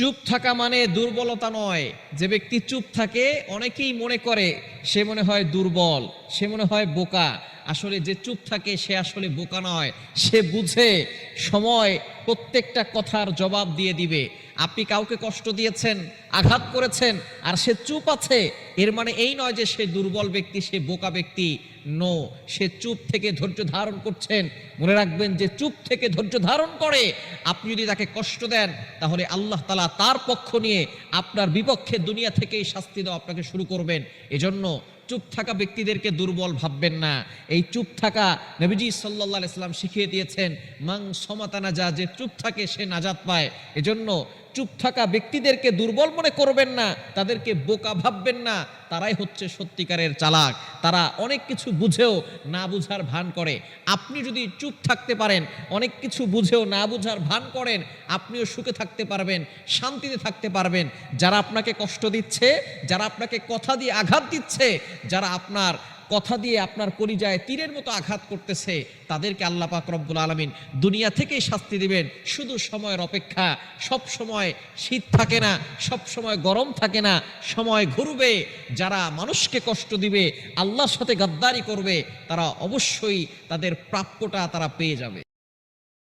চুপ থাকা মানে দুর্বলতা নয়। যে ব্যক্তি চুপ থাকে অনেকেই মনে করে সে মনে হয় দুর্বল, সে মনে হয় বোকা। আসলে যে চুপ থাকে সে আসলে বোকা নয়, সে বুঝে সময় প্রত্যেকটা কথার জবাব দিয়ে দিবে। আপনি কাউকে কষ্ট দিয়েছেন, আঘাত করেছেন, আর সে চুপ আছে, এর মানে এই নয় যে সে দুর্বল ব্যক্তি, সে বোকা ব্যক্তি। নো, সে চুপ থেকে ধৈর্য ধারণ করছেন। মনে রাখবেন যে চুপ থেকে ধৈর্য ধারণ করে আপনি যদি তাকে কষ্ট দেন, তাহলে আল্লাহ তাআলা তার পক্ষ নিয়ে আপনার বিপক্ষে দুনিয়া থেকেই শাস্তি দেওয়া আপনাকে শুরু করবেন। এজন্য চুপ থাকা ব্যক্তিদেরকে দুর্বল ভাববেন না। এই চুপ থাকা নবীজি সাল্লাল্লাহু আলাইহি সাল্লাম শিখিয়ে দিয়েছেন, মান সমাতা নাজা, যে চুপ থাকে সে নাজাত পায়। এজন্য চুপ থাকা ব্যক্তিদেরকে দুর্বল মনে করবেন না, তাদেরকে বোকা ভাববেন না। তারাই হচ্ছে সত্যিকারের চালাক। তারা অনেক কিছু বুঝেও না বুঝার ভান করে। আপনি যদি চুপ থাকতে পারেন, অনেক কিছু বুঝেও না বুঝার ভান করেন, আপনিও সুখে থাকতে পারবেন, শান্তিতে থাকতে পারবেন। যারা আপনাকে কষ্ট দিচ্ছে, যারা আপনাকে কথা দিয়ে আঘাত দিচ্ছে, যারা আপনার কথা দিয়ে আপনার কলিজায় তীরের মতো আঘাত করতেছে, তাদেরকে আল্লাহ পাক রব্বুল আলামিন দুনিয়া থেকেই শাস্তি দিবেন। শুধু সময়ের অপেক্ষা। সব সময় শীত থাকে না, সব সময় গরম থাকে না, সময় ঘুরবে। যারা মানুষকে কষ্ট দিবে, আল্লাহর সাথে গাদ্দারি করবে, তারা অবশ্যই তাদের প্রাপ্যটা তারা পেয়ে যাবে।